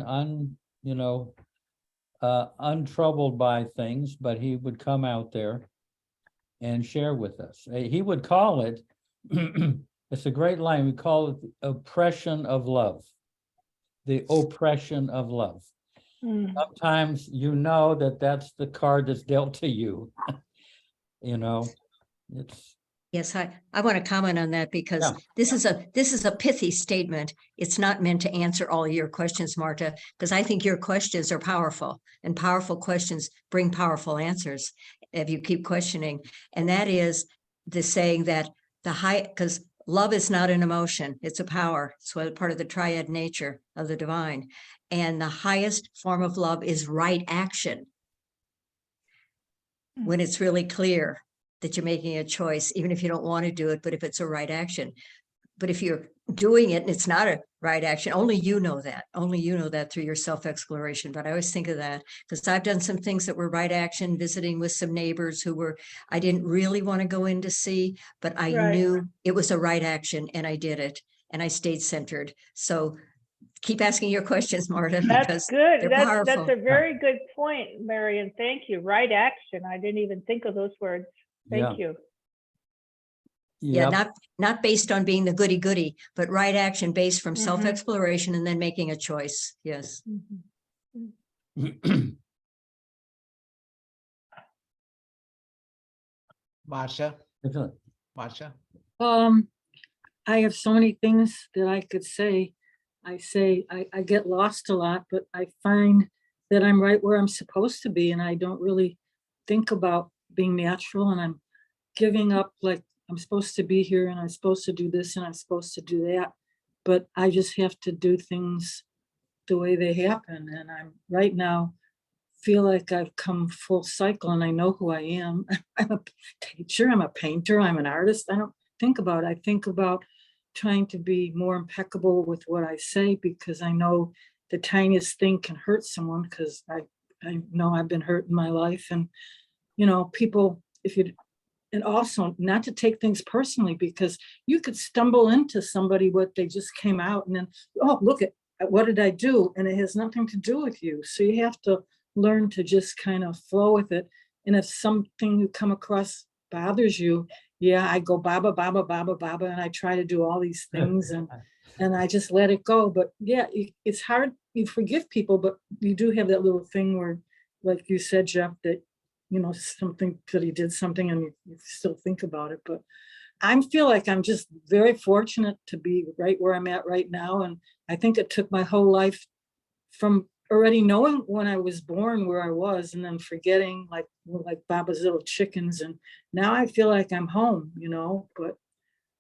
untroubled by things, but he would come out there and share with us. He would call it, it's a great line, we call it the oppression of love. The oppression of love. Sometimes that's the card that's dealt to you. It's. Yes, I want to comment on that because this is a pithy statement. It's not meant to answer all your questions, Marta, because I think your questions are powerful, and powerful questions bring powerful answers if you keep questioning. And that is the saying that because love is not an emotion, it's a power. It's part of the triad nature of the divine. And the highest form of love is right action. When it's really clear that you're making a choice, even if you don't want to do it, but if it's a right action. But if you're doing it and it's not a right action, only you know that. Only you know that through your self-exploration. But I always think of that because I've done some things that were right action, visiting with some neighbors I didn't really want to go in to see, but I knew it was a right action and I did it and I stayed centered. So keep asking your questions, Marta. That's good. That's a very good point, Marion. Thank you. Right action. I didn't even think of those words. Thank you. Yeah, not based on being the goody-goody, but right action based from self-exploration and then making a choice. Yes. Marsha. Marsha. I have so many things that I could say. I get lost a lot, but I find that I'm right where I'm supposed to be, and I don't really think about being natural, and I'm giving up like I'm supposed to be here and I'm supposed to do this and I'm supposed to do that. But I just have to do things the way they happen. And I'm right now feel like I've come full cycle and I know who I am. I'm a teacher, I'm a painter, I'm an artist. I don't think about it. I think about trying to be more impeccable with what I say, because I know the tiniest thing can hurt someone, because I know I've been hurt in my life. And, you know, people, and also not to take things personally, because you could stumble into somebody what they just came out and then, oh, look at what did I do? And it has nothing to do with you. So you have to learn to just kind of flow with it. And if something you come across bothers you, yeah, I go Baba, Baba, Baba, Baba, and I try to do all these things and I just let it go. But yeah, it's hard. You forgive people, but you do have that little thing where, like you said, Jeff, that, you know, something that he did something and you still think about it. But I feel like I'm just very fortunate to be right where I'm at right now. And I think it took my whole life from already knowing when I was born where I was, and then forgetting like Baba's little chickens. And now I feel like I'm home, you know, but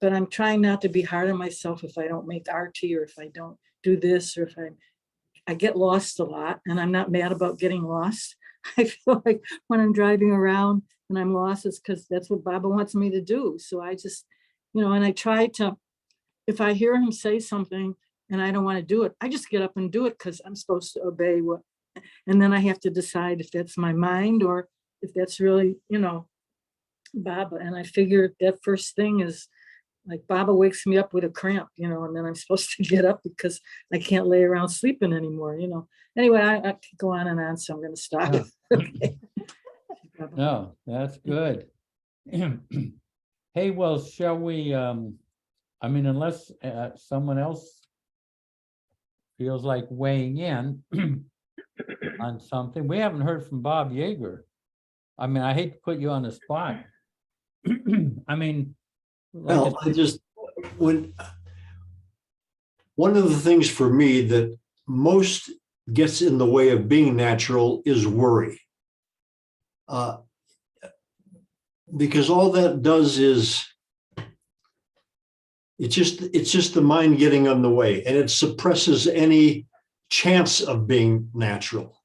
I'm trying not to be hard on myself if I don't make arty, or if I don't do this, or if I get lost a lot, and I'm not mad about getting lost. I feel like when I'm driving around and I'm lost, it's because that's what Baba wants me to do. So I just, you know, and I try to, if I hear him say something and I don't want to do it, I just get up and do it because I'm supposed to obey what, and then I have to decide if that's my mind or if that's really, you know, Baba. And I figure that first thing is like Baba wakes me up with a cramp, you know, and then I'm supposed to get up because I can't lay around sleeping anymore, you know. Anyway, I could go on and on, so I'm going to stop. Yeah. Okay. No, that's good. Hey, well, shall we, I mean, unless someone else feels like weighing in on something. We haven't heard from Bob Yeager. I mean, I hate to put you on the spot. I mean, like Well, one of the things for me that most gets in the way of being natural is worry. Because all that does is it's just the mind getting on the way, and it suppresses any chance of being natural.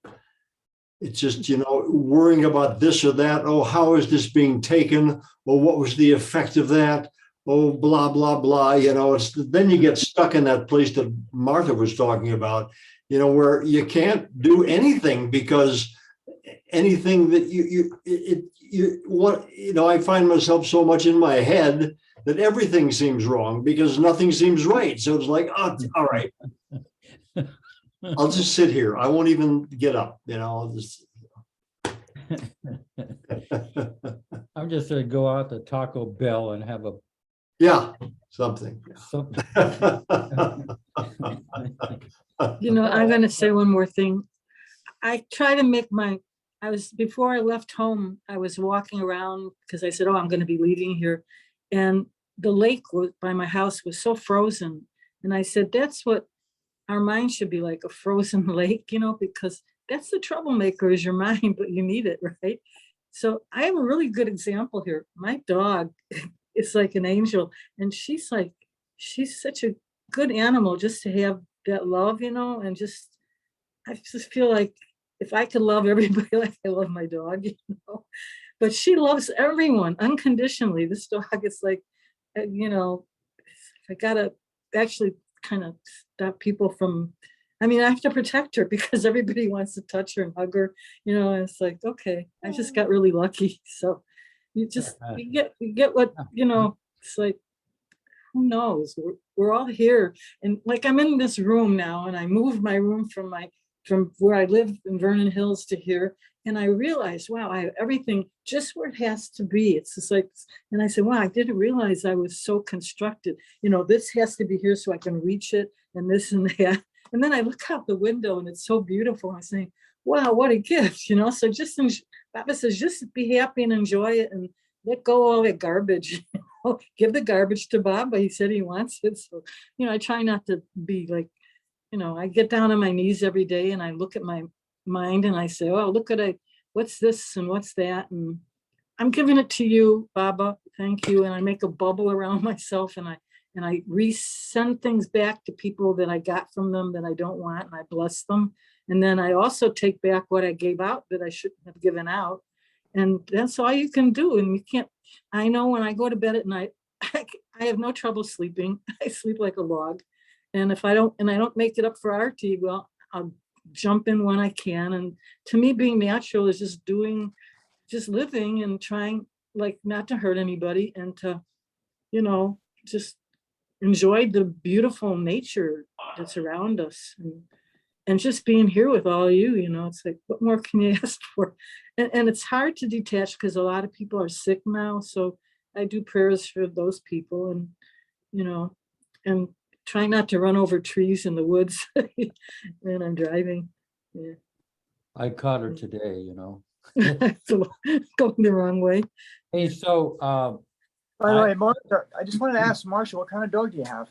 It's just, you know, worrying about this or that. Oh, how is this being taken? Well, what was the effect of that? Oh, blah, blah, blah. You know, it's then you get stuck in that place that Martha was talking about, you know, where you can't do anything because anything that I find myself so much in my head that everything seems wrong because nothing seems right. So it's like, oh, all right. I'll just sit here. I won't even get up, you know, I'll just. I'm just gonna go out to Taco Bell and have a. Yeah, something. You know, I'm going to say one more thing. I try to make before I left home, I was walking around because I said, oh, I'm going to be leaving here. And the lake by my house was so frozen. And I said, that's what our mind should be like, a frozen lake, you know, because that's the troublemaker is your mind, but you need it, right? So I have a really good example here. My dog is like an angel, and she's such a good animal just to have that love, you know, and I just feel like if I could love everybody like I love my dog, you know, but she loves everyone unconditionally. This dog is like, you know, I gotta actually kind of stop people from, I mean, I have to protect her because everybody wants to touch her and hug her, you know, and it's like, okay, I just got really lucky. So you get what, you know, it's like, who knows? We're all here. And like, I'm in this room now, and I moved my room from where I live in Vernon Hills to here. And I realized, wow, I have everything just where it has to be. It's just like, and I said, wow, I didn't realize I was so constructed. You know, this has to be here so I can reach it, and this and that. And then I look out the window and it's so beautiful. I'm saying, wow, what a gift, you know? So Baba says, just be happy and enjoy it and let go all that garbage. You know? Give the garbage to Baba. He said he wants it. So, you know, I try not to be like, you know, I get down on my knees every day and I look at my mind and I say, oh, look at what's this and what's that? And I'm giving it to you, Baba. Thank you. And I make a bubble around myself, and I resend things back to people that I got from them that I don't want, and I bless them. And then I also take back what I gave out that I shouldn't have given out. And that's all you can do. And you can't, I know when I go to bed at night, I have no trouble sleeping. I sleep like a log. And if I don't make it up for Artie, well, I'll jump in when I can. And to me, being natural is just living and trying, like, not to hurt anybody, and to, just enjoy the beautiful nature that's around us, and just being here with all you, it's like, what more can you ask for? And it's hard to detach because a lot of people are sick now. So I do prayers for those people, and, and try not to run over trees in the woods when I'm driving. Yeah. I caught her today, So, going the wrong way. Hey, so by the way, Marcia, I just wanted to ask Marcia, what kind of dog do you have?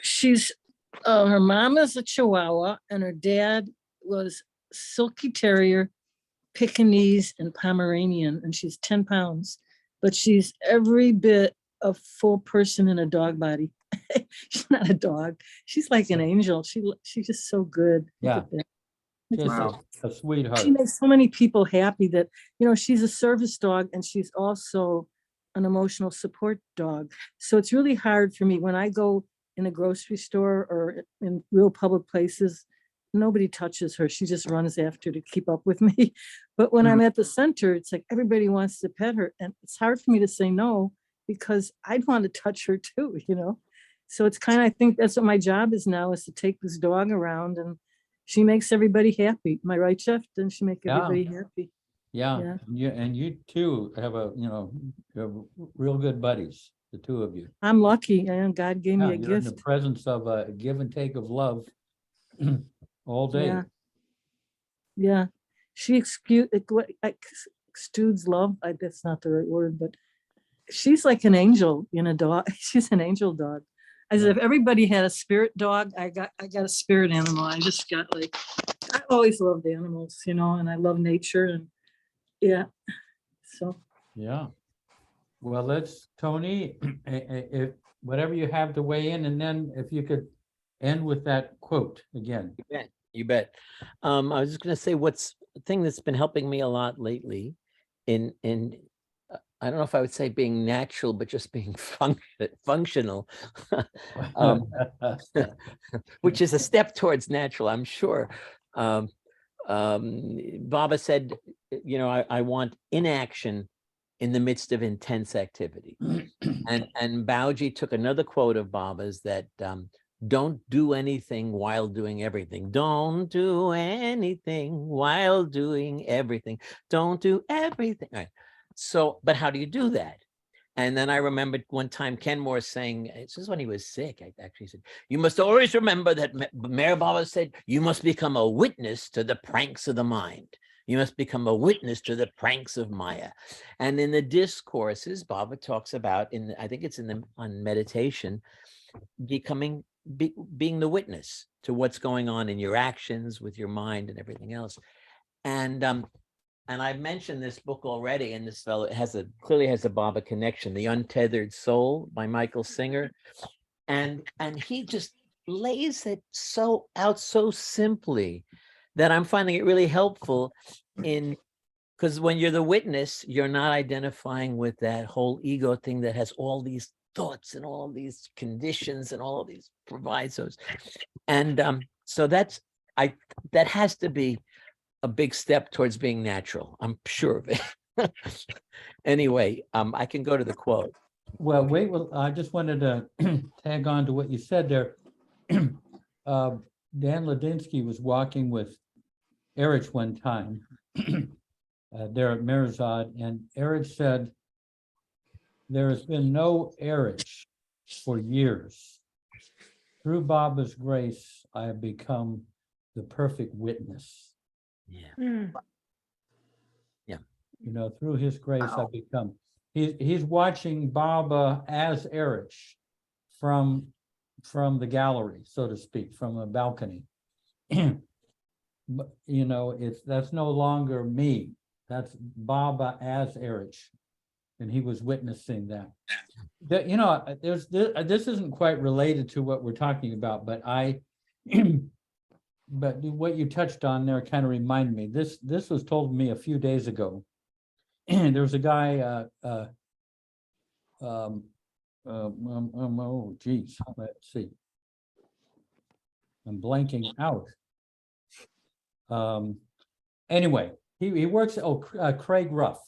She's her mom is a Chihuahua, and her dad was Silky Terrier, Pekingese, and Pomeranian, and she's 10 pounds, but she's every bit a full person in a dog body. She's not a dog. She's like an angel. She's just so good. Yeah. Just a sweetheart. She makes so many people happy that, she's a service dog, and she's also an emotional support dog. So it's really hard for me when I go in a grocery store or in real public places, nobody touches her. She just runs after to keep up with me. But when I'm at the center, it's like everybody wants to pet her. And it's hard for me to say no, because I'd want to touch her too, So it's kind of, I think that's what my job is now, is to take this dog around, and she makes everybody happy. Am I right, Jeff? Doesn't she make everybody happy? Yeah. And you too have real good buddies, the two of you. I'm lucky, and God gave me a you're gift. in the presence of a give and take of love all day. Yeah. She exudes love. That's not the right word, but she's like an angel in a dog. She's an angel dog. As if everybody had a spirit dog, I got a spirit animal. I just got I always loved animals, and I love nature, and so. Yeah. Well, let's, Tony, if whatever you have to weigh in, and then if you could end with that quote again. You bet. I was just going to say, what's the thing that's been helping me a lot lately in I don't know if I would say being natural, but just being functional, which is a step towards natural, I'm sure. Baba said, I want inaction in the midst of intense activity. And Bauji took another quote of Baba's that don't do anything while doing everything. Don't do anything while doing everything. Don't do everything. All right. So, but how do you do that? And then I remembered one time Ken Moore saying, this is when he was sick, I actually said, you must always remember that Mayor Baba said, you must become a witness to the pranks of the mind. You must become a witness to the pranks of Maya. And in the discourses, Baba talks about, I think it's on meditation, being the witness to what's going on in your actions, with your mind and everything else. And I've mentioned this book already, and this fellow clearly has a Baba connection, The Untethered Soul by Michael Singer. And he just lays it out so simply that I'm finding it really helpful because when you're the witness, you're not identifying with that whole ego thing that has all these thoughts and all of these conditions and all of these provisos. And so that has to be a big step towards being natural. I'm sure of it. Anyway, I can go to the quote. Well, wait, I just wanted to tag on to what you said there. Dan Ladinsky was walking with Eruch one time there at Mirzad, and Eruch said, there has been no Eruch for years. Through Baba's grace, I have become the perfect witness. Yeah. Through his grace, I've become. He's watching Baba as Eruch from the gallery, so to speak, from a balcony. you know, that's no longer me. That's Baba as Eruch, and he was witnessing that. You know, this isn't quite related to what we're talking about, but but what you touched on there kind of reminded me. This was told me a few days ago. There was a guy. Oh, geez. Let's see. I'm blanking out. Anyway, he works. Craig Ruff.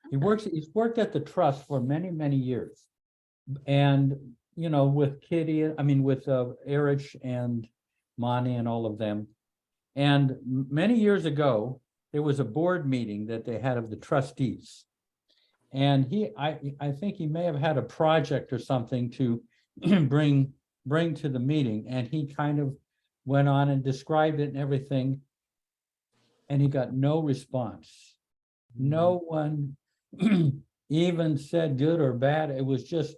He's worked at the trust for many, many years, and you know, with Kitty. I mean, with Eruch and Mani and all of them. And many years ago, there was a board meeting that they had of the trustees. And I think he may have had a project or something to bring to the meeting. And he kind of went on and described it and everything. And he got no response. No one even said good or bad. It was just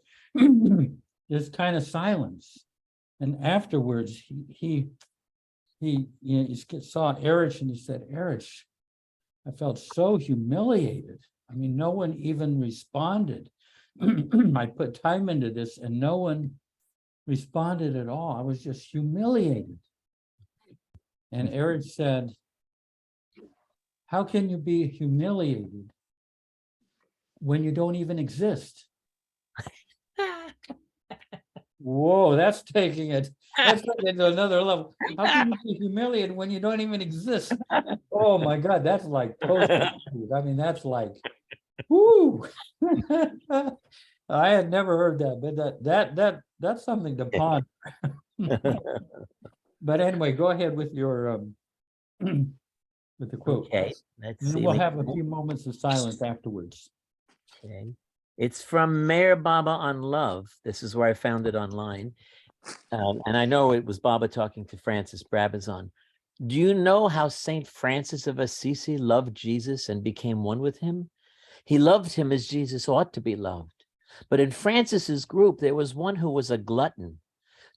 this kind of silence. And afterwards, he saw Eruch and he said, Eruch, I felt so humiliated. I mean, no one even responded. I put time into this and no one responded at all. I was just humiliated. And Eruch said, how can you be humiliated when you don't even exist? Whoa, that's taking it to another level. How can you be humiliated when you don't even exist? Oh my God, that's like post-arti. I mean, that's like, whoo. I had never heard that, but that's something to ponder. But anyway, go ahead with your with the quote. Okay, let's see. We'll have a few moments of silence afterwards. Okay. It's from Mayor Baba on Love. This is where I found it online. And I know it was Baba talking to Francis Brabazon. Do you know how St. Francis of Assisi loved Jesus and became one with him? He loved him as Jesus ought to be loved. But in Francis's group, there was one who was a glutton.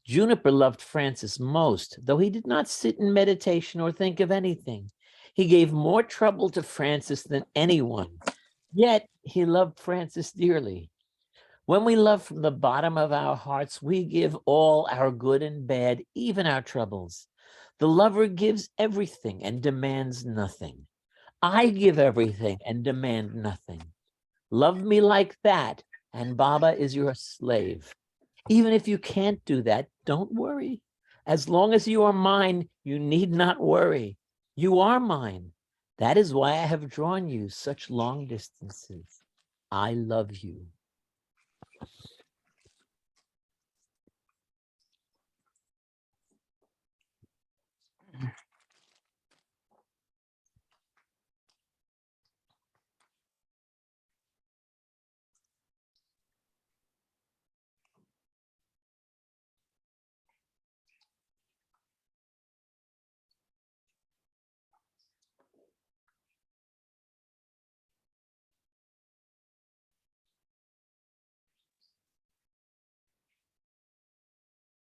Juniper loved Francis most, though he did not sit in meditation or think of anything. He gave more trouble to Francis than anyone. Yet he loved Francis dearly. When we love from the bottom of our hearts, we give all our good and bad, even our troubles. The lover gives everything and demands nothing. I give everything and demand nothing. Love me like that, and Baba is your slave. Even if you can't do that, don't worry. As long as you are mine, you need not worry. You are mine. That is why I have drawn you such long distances. I love you.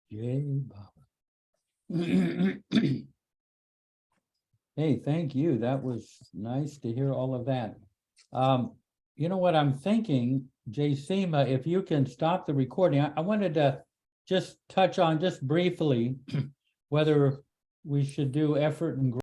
Yay, Baba. Hey, thank you. That was nice to hear all of that. You know what I'm thinking, Jay Seema, if you can stop the recording, I wanted to just touch on just briefly whether we should do effort and